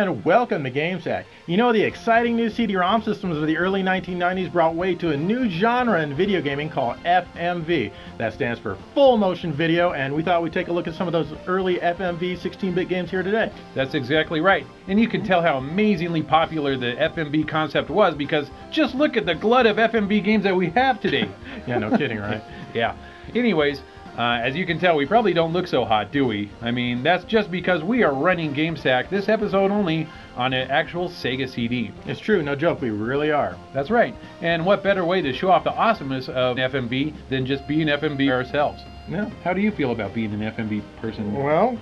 and welcome to GameSack. You know, the exciting new CD-ROM systems of the early 1990s brought way to a new genre in video gaming called FMV. That stands for full motion video, and we thought we'd take a look at some of those early FMV 16-bit games here today. That's exactly right. And you can tell how amazingly popular the FMV concept was because just look at the glut of FMV games that we have today. Yeah, no kidding, right? Yeah. Anyways, as you can tell, we probably don't look so hot, do we? I mean, that's just because we are running GameSack this episode only on an actual Sega CD. It's true, no joke, we really are. That's right. And what better way to show off the awesomeness of FMV than just being FMV ourselves? Yeah. How do you feel about being an FMV person? Well,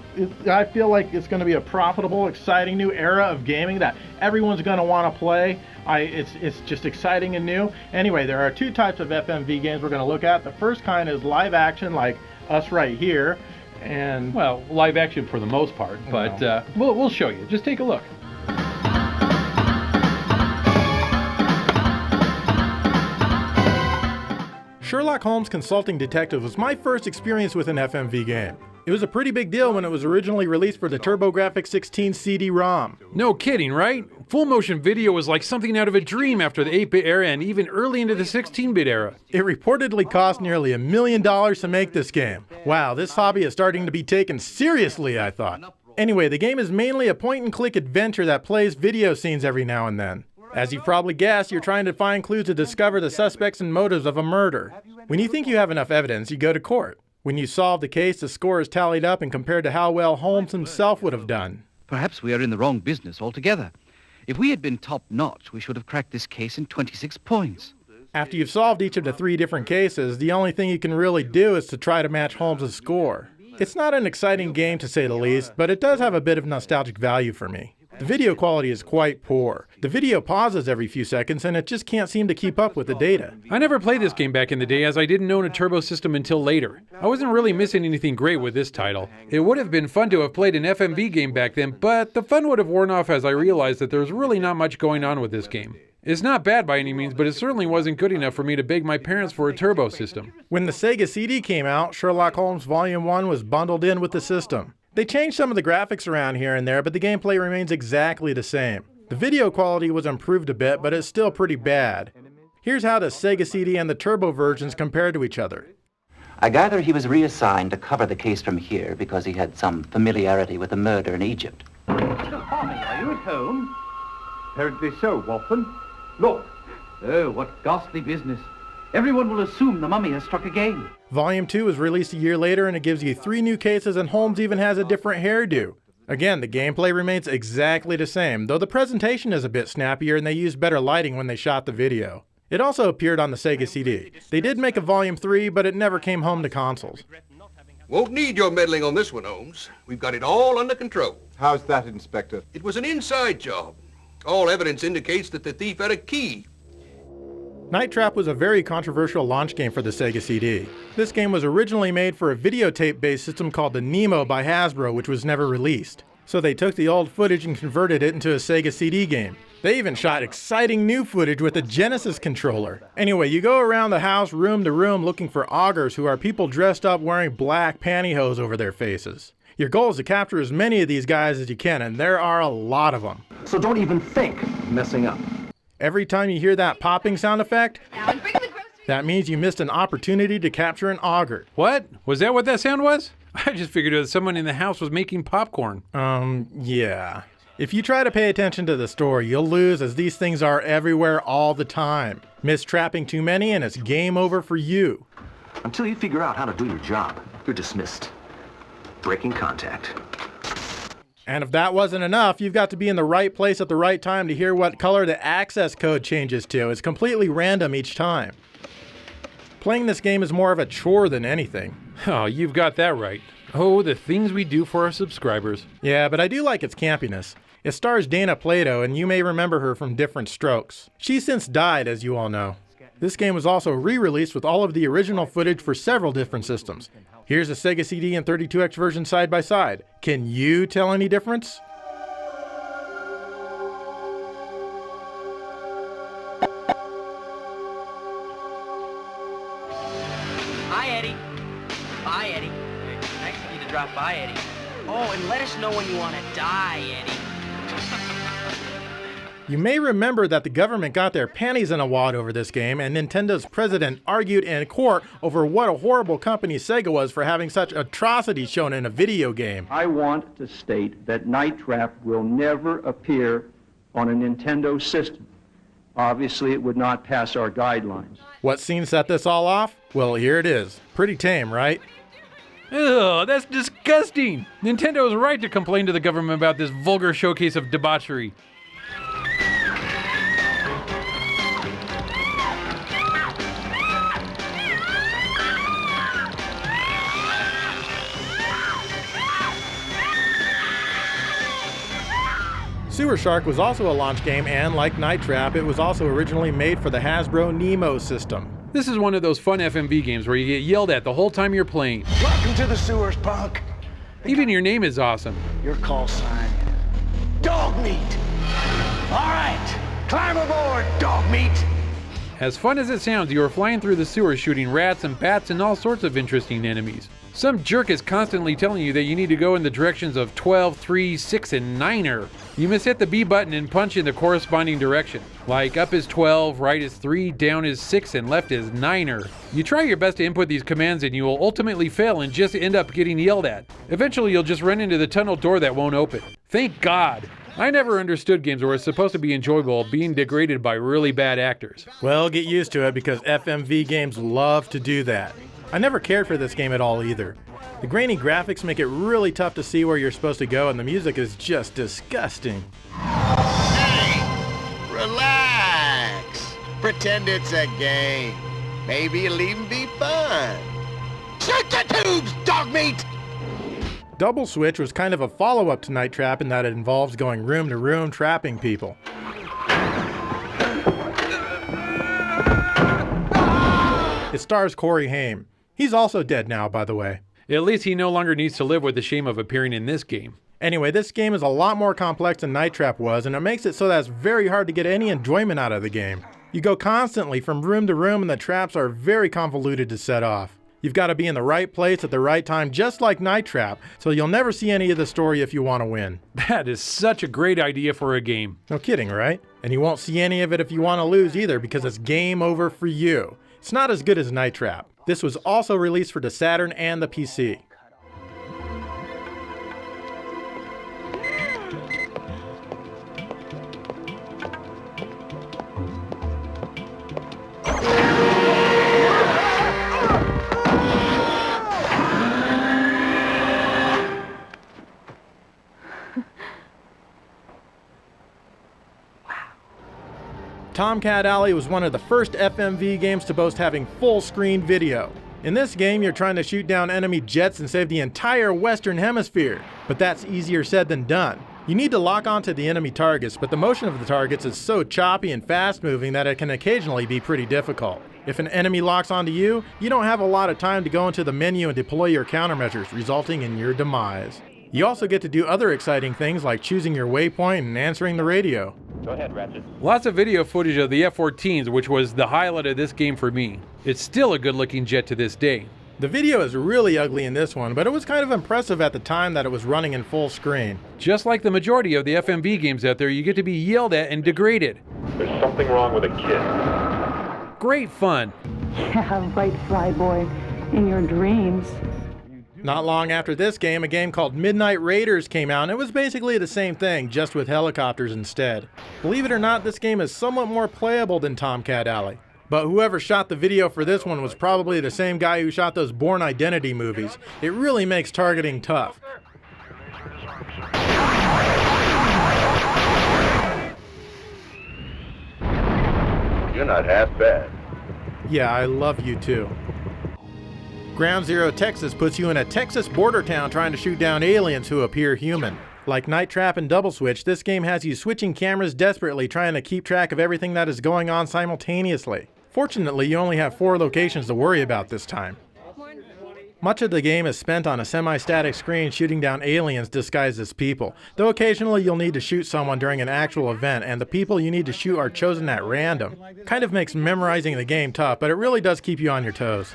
I feel like it's going to be a profitable, exciting new era of gaming that everyone's going to want to play. It's just exciting and new. Anyway, there are two types of FMV games we're going to look at. The first kind is live action, like us right here, and well, live action for the most part, but we'll show you. Just take a look. Sherlock Holmes Consulting Detective was my first experience with an FMV game. It was a pretty big deal when it was originally released for the TurboGrafx-16 CD-ROM. No kidding, right? Full motion video was like something out of a dream after the 8-bit era and even early into the 16-bit era. It reportedly cost nearly $1 million to make this game. Wow, this hobby is starting to be taken seriously, I thought. Anyway, the game is mainly a point-and-click adventure that plays video scenes every now and then. As you've probably guessed, you're trying to find clues to discover the suspects and motives of a murder. When you think you have enough evidence, you go to court. When you solve the case, the score is tallied up and compared to how well Holmes himself would have done. Perhaps we are in the wrong business altogether. If we had been top-notch, we should have cracked this case in 26 points. After you've solved each of the 3 different cases, the only thing you can really do is to try to match Holmes' score. It's not an exciting game to say the least, but it does have a bit of nostalgic value for me. The video quality is quite poor. The video pauses every few seconds and it just can't seem to keep up with the data. I never played this game back in the day as I didn't own a turbo system until later. I wasn't really missing anything great with this title. It would have been fun to have played an FMV game back then, but the fun would have worn off as I realized that there's really not much going on with this game. It's not bad by any means, but it certainly wasn't good enough for me to beg my parents for a turbo system. When the Sega CD came out, Sherlock Holmes Volume 1 was bundled in with the system. They changed some of the graphics around here and there, but the gameplay remains exactly the same. The video quality was improved a bit, but it's still pretty bad. Here's how the Sega CD and the turbo versions compare to each other. I gather he was reassigned to cover the case from here because he had some familiarity with the murder in Egypt. Mr. Harvey, are you at home? Apparently so, Watson. Look. Oh, what ghastly business. Everyone will assume the mummy has struck again. Volume 2 was released a year later and it gives you 3 new cases and Holmes even has a different hairdo. Again, the gameplay remains exactly the same, though the presentation is a bit snappier and they used better lighting when they shot the video. It also appeared on the Sega CD. They did make a Volume 3, but it never came home to consoles. Won't need your meddling on this one, Holmes. We've got it all under control. How's that, Inspector? It was an inside job. All evidence indicates that the thief had a key. Night Trap was a very controversial launch game for the Sega CD. This game was originally made for a videotape-based system called the Nemo by Hasbro, which was never released. So they took the old footage and converted it into a Sega CD game. They even shot exciting new footage with a Genesis controller. Anyway, you go around the house room to room looking for augurs, who are people dressed up wearing black pantyhose over their faces. Your goal is to capture as many of these guys as you can, and there are a lot of them. So don't even think messing up. Every time you hear that popping sound effect, that means you missed an opportunity to capture an augur. What? Was that what that sound was? I just figured that someone in the house was making popcorn. Yeah. If you try to pay attention to the story, you'll lose, as these things are everywhere all the time. Miss trapping too many and it's game over for you. Until you figure out how to do your job, you're dismissed. Breaking contact. And if that wasn't enough, you've got to be in the right place at the right time to hear what color the access code changes to. It's completely random each time. Playing this game is more of a chore than anything. Oh, you've got that right. Oh, the things we do for our subscribers. Yeah, but I do like its campiness. It stars Dana Plato, and you may remember her from Different Strokes. She's since died, as you all know. This game was also re-released with all of the original footage for several different systems. Here's a Sega CD and 32X version side by side. Can you tell any difference? Hi, Eddie. Bye, Eddie. Nice of you to drop by, Eddie. Oh, and let us know when you want to die, Eddie. You may remember that the government got their panties in a wad over this game, and Nintendo's president argued in court over what a horrible company Sega was for having such atrocities shown in a video game. I want to state that Night Trap will never appear on a Nintendo system. Obviously, it would not pass our guidelines. What scene set this all off? Well, here it is. Pretty tame, right? Ugh, that's disgusting! Nintendo is right to complain to the government about this vulgar showcase of debauchery. Sewer Shark was also a launch game, and like Night Trap, it was also originally made for the Hasbro Nemo system. This is one of those fun FMV games where you get yelled at the whole time you're playing. Welcome to the sewers, punk. Even your name is awesome. Your call sign, Dog Meat. All right, climb aboard, Dog Meat. As fun as it sounds, you are flying through the sewers shooting rats and bats and all sorts of interesting enemies. Some jerk is constantly telling you that you need to go in the directions of 12, 3, 6, and 9er. You must hit the B button and punch in the corresponding direction. Like up is 12, right is 3, down is 6, and left is 9er. You try your best to input these commands and you will ultimately fail and just end up getting yelled at. Eventually you'll just run into the tunnel door that won't open. Thank God! I never understood games where it's supposed to be enjoyable being degraded by really bad actors. Well, get used to it because FMV games love to do that. I never cared for this game at all either. The grainy graphics make it really tough to see where you're supposed to go, and the music is just disgusting. Hey, relax. Pretend it's a game. Maybe it'll even be fun. Shoot the tubes, Dog Meat! Double Switch was kind of a follow-up to Night Trap in that it involves going room to room trapping people. It stars Corey Haim. He's also dead now, by the way. At least he no longer needs to live with the shame of appearing in this game. Anyway, this game is a lot more complex than Night Trap was, and it makes it so that it's very hard to get any enjoyment out of the game. You go constantly from room to room, and the traps are very convoluted to set off. You've got to be in the right place at the right time, just like Night Trap, so you'll never see any of the story if you want to win. That is such a great idea for a game. No kidding, right? And you won't see any of it if you want to lose either, because it's game over for you. It's not as good as Night Trap. This was also released for the Saturn and the PC. Tomcat Alley was one of the first FMV games to boast having full-screen video. In this game, you're trying to shoot down enemy jets and save the entire Western Hemisphere, but that's easier said than done. You need to lock onto the enemy targets, but the motion of the targets is so choppy and fast-moving that it can occasionally be pretty difficult. If an enemy locks onto you, you don't have a lot of time to go into the menu and deploy your countermeasures, resulting in your demise. You also get to do other exciting things like choosing your waypoint and answering the radio. Go ahead, Ratchet. Lots of video footage of the F-14s, which was the highlight of this game for me. It's still a good-looking jet to this day. The video is really ugly in this one, but it was kind of impressive at the time that it was running in full screen. Just like the majority of the FMV games out there, you get to be yelled at and degraded. There's something wrong with a kid. Great fun. Yeah, right, Fly Boy. In your dreams. Not long after this game, a game called Midnight Raiders came out, and it was basically the same thing, just with helicopters instead. Believe it or not, this game is somewhat more playable than Tomcat Alley. But whoever shot the video for this one was probably the same guy who shot those Bourne Identity movies. It really makes targeting tough. You're not half bad. Yeah, I love you too. Ground Zero Texas puts you in a Texas border town trying to shoot down aliens who appear human. Like Night Trap and Double Switch, this game has you switching cameras desperately trying to keep track of everything that is going on simultaneously. Fortunately, you only have 4 locations to worry about this time. Much of the game is spent on a semi-static screen shooting down aliens disguised as people, though occasionally you'll need to shoot someone during an actual event, and the people you need to shoot are chosen at random. Kind of makes memorizing the game tough, but it really does keep you on your toes.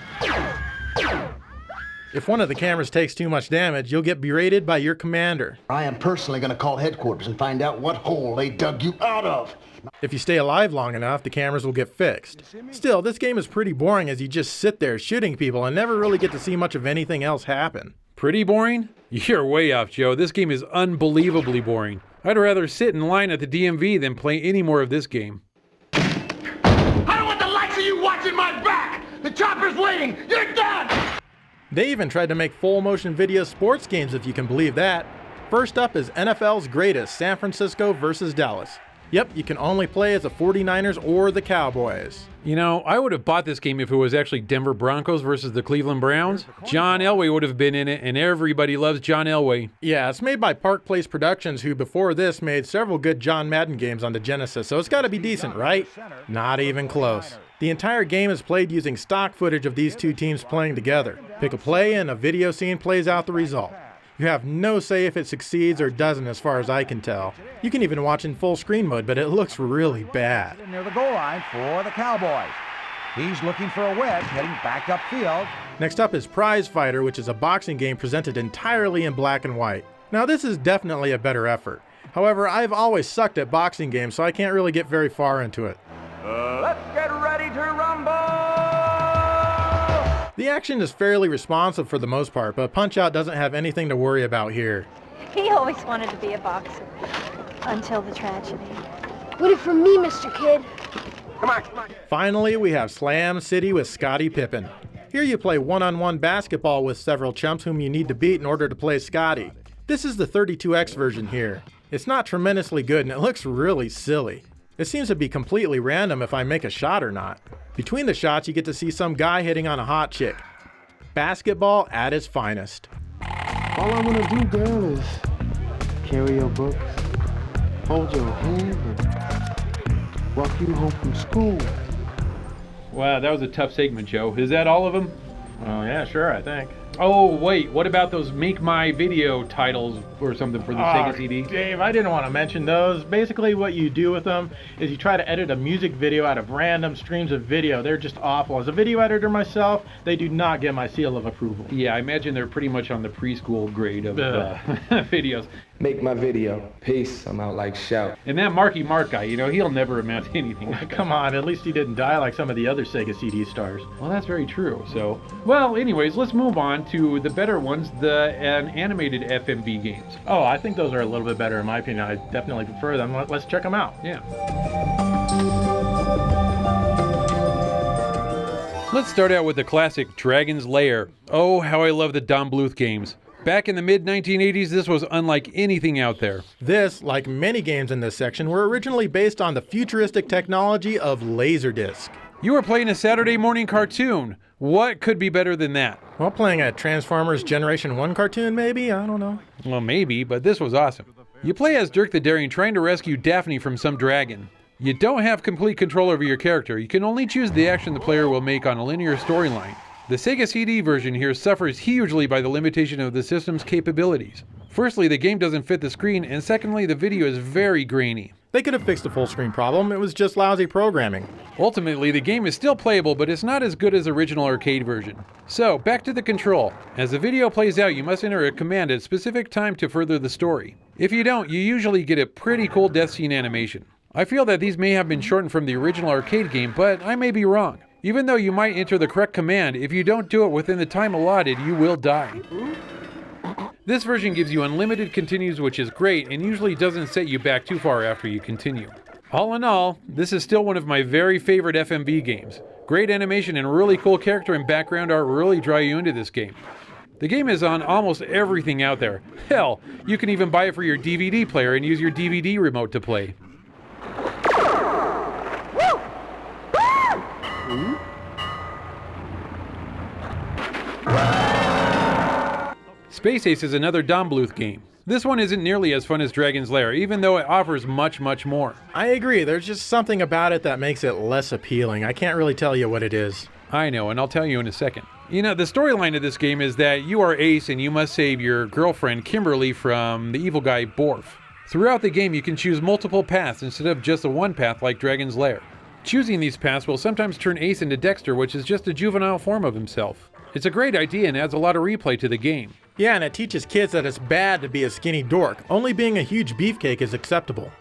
If one of the cameras takes too much damage, you'll get berated by your commander. I am personally going to call headquarters and find out what hole they dug you out of. If you stay alive long enough, the cameras will get fixed. Still, this game is pretty boring as you just sit there shooting people and never really get to see much of anything else happen. Pretty boring? You're way off, Joe. This game is unbelievably boring. I'd rather sit in line at the DMV than play any more of this game. I don't want the likes of you watching my back! The chopper's waiting! You're done! They even tried to make full motion video sports games, if you can believe that. First up is NFL's greatest, San Francisco versus Dallas. Yep, you can only play as the 49ers or the Cowboys. You know, I would have bought this game if it was actually Denver Broncos versus the Cleveland Browns. John Elway would have been in it, and everybody loves John Elway. Yeah, it's made by Park Place Productions, who before this made several good John Madden games on the Genesis, so it's gotta be decent, right? Not even close. The entire game is played using stock footage of these two teams playing together. Pick a play and a video scene plays out the result. You have no say if it succeeds or doesn't as far as I can tell. You can even watch in full screen mode, but it looks really bad. Near the goal line for the Cowboys. He's looking for a wedge, heading back upfield. Next up is Prize Fighter, which is a boxing game presented entirely in black and white. Now this is definitely a better effort. However, I've always sucked at boxing games, so I can't really get very far into it. Let's get ready to rumble! The action is fairly responsive for the most part, but Punch-Out doesn't have anything to worry about here. He always wanted to be a boxer, until the tragedy. Wait it for me, Mr. Kid. Come on, come on. Finally, we have Slam City with Scottie Pippen. Here you play one-on-one basketball with several chumps whom you need to beat in order to play Scottie. This is the 32X version here. It's not tremendously good and it looks really silly. It seems to be completely random if I make a shot or not. Between the shots, you get to see some guy hitting on a hot chick. Basketball at its finest. All I want to do, girl, is carry your books, hold your hand, and walk you home from school. Wow, that was a tough segment, Joe. Is that all of them? Oh yeah, sure, I think. Oh, wait, what about those Make My Video titles or something for the Sega CD? Dave, I didn't want to mention those. Basically what you do with them is you try to edit a music video out of random streams of video. They're just awful. As a video editor myself, they do not get my seal of approval. Yeah, I imagine they're pretty much on the preschool grade of videos. Make my video. Peace. I'm out like shout. And that Marky Mark guy, you know, he'll never amount to anything. Come on, at least he didn't die like some of the other Sega CD stars. Well, that's very true. So, well, anyways, let's move on to the better ones, the animated FMV games. Oh, I think those are a little bit better in my opinion. I definitely prefer them. Let's check them out. Yeah. Let's start out with the classic Dragon's Lair. Oh, how I love the Don Bluth games. Back in the mid-1980s, this was unlike anything out there. This, like many games in this section, were originally based on the futuristic technology of Laserdisc. You were playing a Saturday morning cartoon. What could be better than that? Well, playing a Transformers Generation 1 cartoon, maybe? I don't know. Well, maybe, but this was awesome. You play as Dirk the Daring trying to rescue Daphne from some dragon. You don't have complete control over your character. You can only choose the action the player will make on a linear storyline. The Sega CD version here suffers hugely by the limitation of the system's capabilities. Firstly, the game doesn't fit the screen, and secondly, the video is very grainy. They could have fixed the full screen problem, it was just lousy programming. Ultimately, the game is still playable, but it's not as good as the original arcade version. So, back to the control. As the video plays out, you must enter a command at a specific time to further the story. If you don't, you usually get a pretty cool death scene animation. I feel that these may have been shortened from the original arcade game, but I may be wrong. Even though you might enter the correct command, if you don't do it within the time allotted, you will die. This version gives you unlimited continues, which is great, and usually doesn't set you back too far after you continue. All in all, this is still one of my very favorite FMV games. Great animation and really cool character and background art really draw you into this game. The game is on almost everything out there. Hell, you can even buy it for your DVD player and use your DVD remote to play. Space Ace is another Don Bluth game. This one isn't nearly as fun as Dragon's Lair, even though it offers much, much more. I agree, there's just something about it that makes it less appealing. I can't really tell you what it is. I know, and I'll tell you in a second. You know, the storyline of this game is that you are Ace and you must save your girlfriend Kimberly from the evil guy Borf. Throughout the game, you can choose multiple paths instead of just the one path like Dragon's Lair. Choosing these paths will sometimes turn Ace into Dexter, which is just a juvenile form of himself. It's a great idea and adds a lot of replay to the game. Yeah, and it teaches kids that it's bad to be a skinny dork. Only being a huge beefcake is acceptable.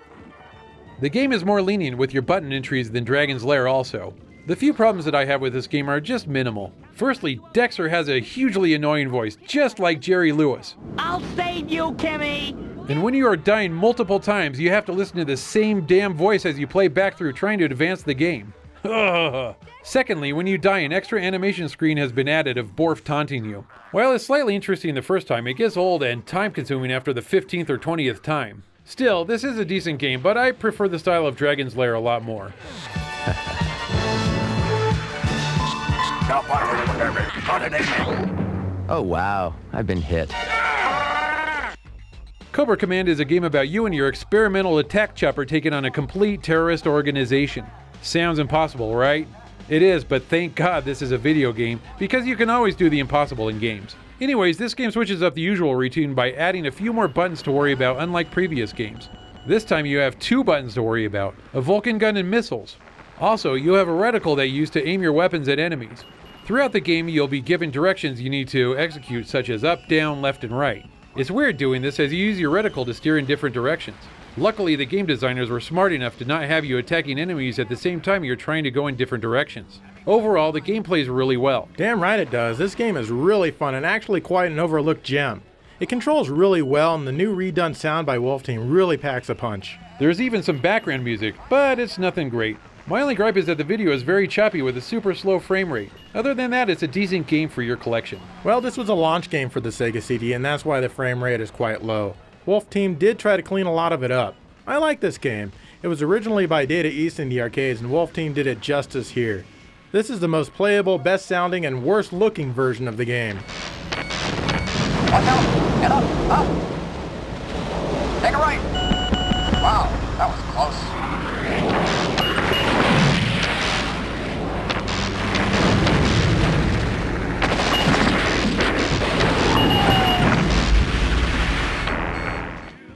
The game is more lenient with your button entries than Dragon's Lair also. The few problems that I have with this game are just minimal. Firstly, Dexter has a hugely annoying voice, just like Jerry Lewis. I'll save you, Kimmy! And when you are dying multiple times, you have to listen to the same damn voice as you play back through trying to advance the game. Secondly, when you die, an extra animation screen has been added of Borf taunting you. While it's slightly interesting the first time, it gets old and time-consuming after the 15th or 20th time. Still, this is a decent game, but I prefer the style of Dragon's Lair a lot more. Oh wow, I've been hit. Cobra Command is a game about you and your experimental attack chopper taking on a complete terrorist organization. Sounds impossible, right? It is, but thank God this is a video game, because you can always do the impossible in games. Anyways, this game switches up the usual routine by adding a few more buttons to worry about, unlike previous games. This time you have 2 buttons to worry about, a Vulcan gun and missiles. Also, you have a reticle that you use to aim your weapons at enemies. Throughout the game, you'll be given directions you need to execute, such as up, down, left, and right. It's weird doing this as you use your reticle to steer in different directions. Luckily, the game designers were smart enough to not have you attacking enemies at the same time you're trying to go in different directions. Overall, the game plays really well. Damn right it does. This game is really fun and actually quite an overlooked gem. It controls really well, and the new redone sound by Wolf Team really packs a punch. There's even some background music, but it's nothing great. My only gripe is that the video is very choppy with a super slow frame rate. Other than that, it's a decent game for your collection. Well, this was a launch game for the Sega CD, and that's why the frame rate is quite low. Wolf Team did try to clean a lot of it up. I like this game. It was originally by Data East in the arcades, and Wolf Team did it justice here. This is the most playable, best sounding, and worst looking version of the game. Watch out! Get up! Up! Take a right! Wow, that was close.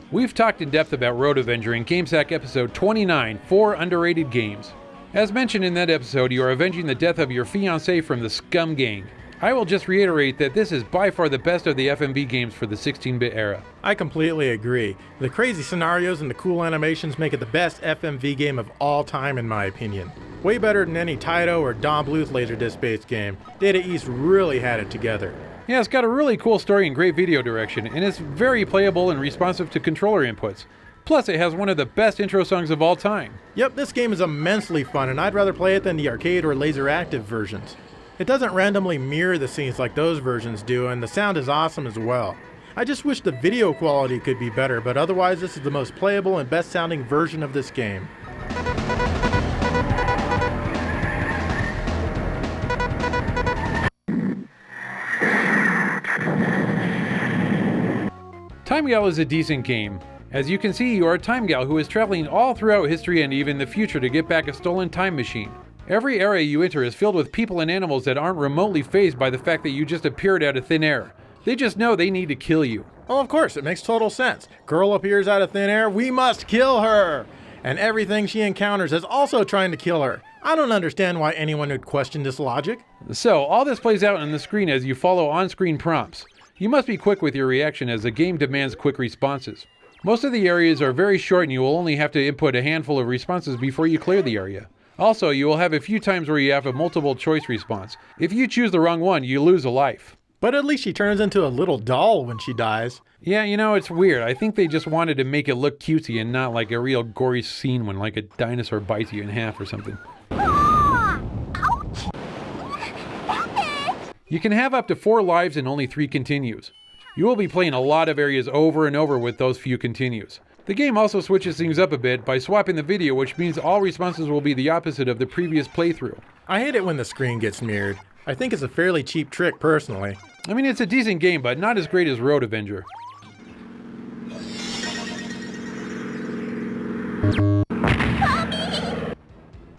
We've talked in depth about Road Avenger in GameSack episode 29, 4 underrated games. As mentioned in that episode, you are avenging the death of your fiancée from the Scum Gang. I will just reiterate that this is by far the best of the FMV games for the 16-bit era. I completely agree. The crazy scenarios and the cool animations make it the best FMV game of all time in my opinion. Way better than any Taito or Don Bluth Laserdisc-based game. Data East really had it together. Yeah, it's got a really cool story and great video direction, and it's very playable and responsive to controller inputs. Plus, it has one of the best intro songs of all time. Yep, this game is immensely fun, and I'd rather play it than the arcade or laser active versions. It doesn't randomly mirror the scenes like those versions do, and the sound is awesome as well. I just wish the video quality could be better, but otherwise this is the most playable and best sounding version of this game. Time Gal is a decent game. As you can see, you are a time gal who is traveling all throughout history and even the future to get back a stolen time machine. Every area you enter is filled with people and animals that aren't remotely fazed by the fact that you just appeared out of thin air. They just know they need to kill you. Well, of course, it makes total sense. Girl appears out of thin air, we must kill her! And everything she encounters is also trying to kill her. I don't understand why anyone would question this logic. So, all this plays out on the screen as you follow on-screen prompts. You must be quick with your reaction as the game demands quick responses. Most of the areas are very short and you will only have to input a handful of responses before you clear the area. Also, you will have a few times where you have a multiple choice response. If you choose the wrong one, you lose a life. But at least she turns into a little doll when she dies. Yeah, you know, it's weird. I think they just wanted to make it look cutesy and not like a real gory scene when like a dinosaur bites you in half or something. You can have up to 4 lives and only 3 continues. You will be playing a lot of areas over and over with those few continues. The game also switches things up a bit by swapping the video, which means all responses will be the opposite of the previous playthrough. I hate it when the screen gets mirrored. I think it's a fairly cheap trick personally. I mean, it's a decent game, but not as great as Road Avenger.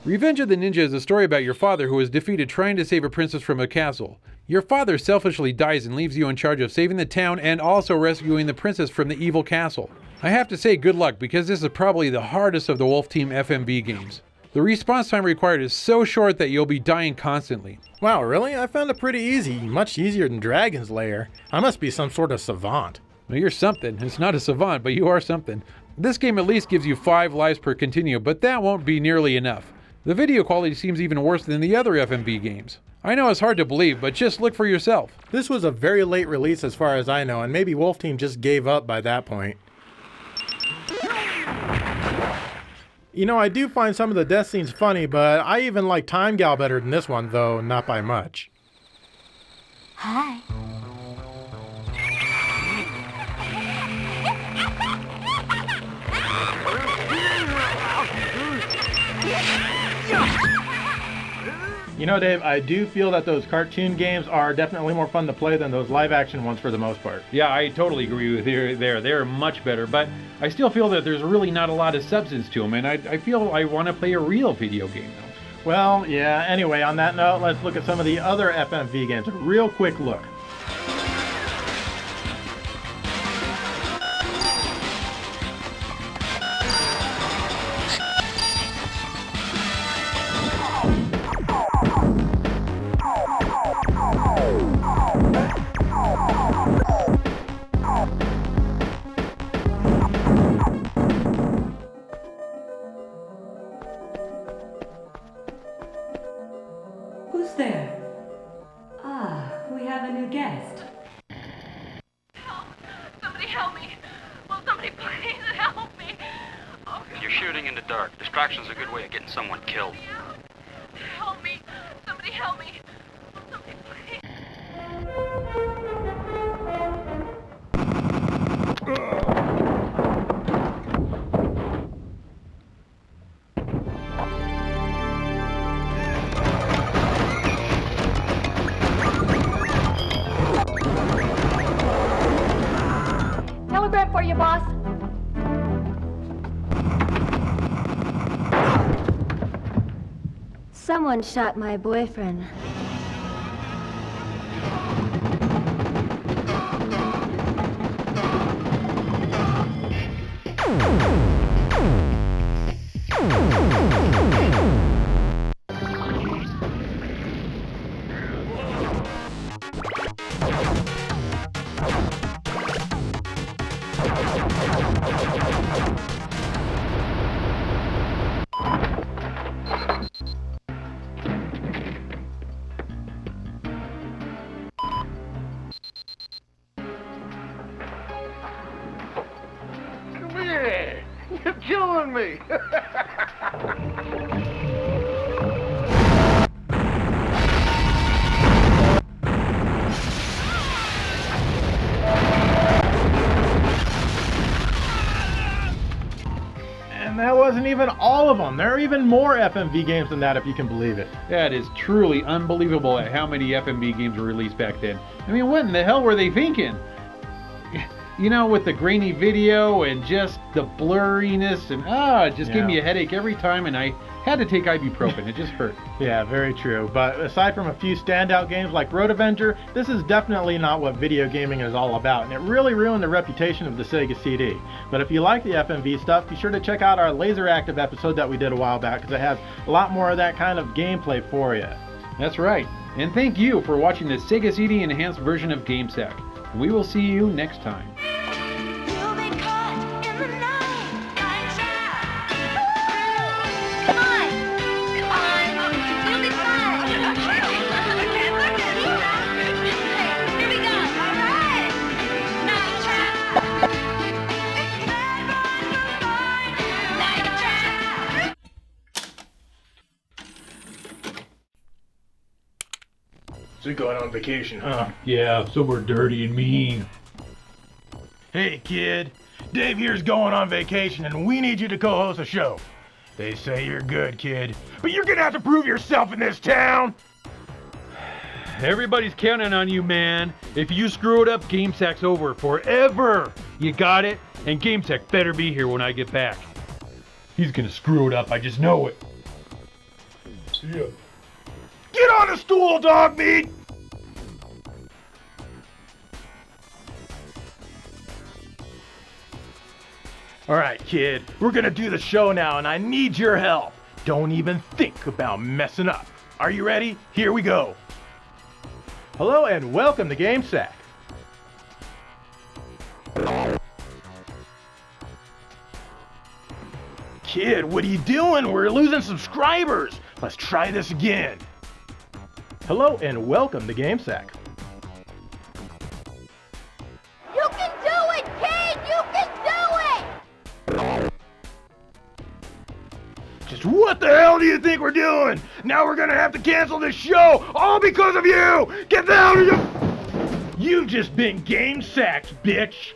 Revenge of the Ninja is a story about your father who was defeated trying to save a princess from a castle. Your father selfishly dies and leaves you in charge of saving the town and also rescuing the princess from the evil castle. I have to say good luck because this is probably the hardest of the Wolf Team FMV games. The response time required is so short that you'll be dying constantly. Wow, really? I found it pretty easy, much easier than Dragon's Lair. I must be some sort of savant. Well, you're something. It's not a savant, but you are something. This game at least gives you 5 lives per continue, but that won't be nearly enough. The video quality seems even worse than the other FMV games. I know it's hard to believe, but just look for yourself. This was a very late release as far as I know, and maybe Wolf Team just gave up by that point. You know, I do find some of the death scenes funny, but I even like Time Gal better than this one, though not by much. Hi. You know, Dave, I do feel that those cartoon games are definitely more fun to play than those live-action ones for the most part. Yeah, I totally agree with you there. They're much better, but I still feel that there's really not a lot of substance to them, and I feel I want to play a real video game, though. Well, yeah, anyway, on that note, let's look at some of the other FMV games. A real quick look. Who's there? Ah, we have a new guest. Help! Somebody help me! Will somebody please help me? Oh, You're shooting in the dark. Distraction's a good way of getting someone killed. help me! Somebody help me! Will somebody please? Telegram for you, boss. Someone shot my boyfriend. Come here. You're killing me. And that wasn't even all of them. There are even more FMV games than that, if you can believe it. That is truly unbelievable at how many FMV games were released back then. I mean, what in the hell were they thinking? You know, with the grainy video and just the blurriness and it just gave me a headache every time, and I had to take ibuprofen. It just hurt. Yeah, very true. But aside from a few standout games like Road Avenger, this is definitely not what video gaming is all about, and it really ruined the reputation of the Sega CD. But if you like the FMV stuff, be sure to check out our Laser Active episode that we did a while back, because it has a lot more of that kind of gameplay for you. That's right. And thank you for watching the Sega CD enhanced version of GameSack. We will see you next time. So you're going on vacation, huh? Yeah, somewhere dirty and mean. Hey kid, Dave here's going on vacation and we need you to co-host a show. They say you're good, kid, but you're gonna have to prove yourself in this town. Everybody's counting on you, man. If you screw it up, GameSack's over forever. You got it? And GameSack better be here when I get back. He's gonna screw it up, I just know it. See ya. Get on the stool, dog meat! Alright, kid, we're gonna do the show now and I need your help. Don't even think about messing up. Are you ready? Here we go. Hello and welcome to GameSack. Kid, what are you doing? We're losing subscribers. Let's try this again. Hello and welcome to GameSack. You can do it, kid! You can do it! Just what the hell do you think we're doing? Now we're gonna have to cancel this show, all because of you! Get down! You've just been game sacked, bitch!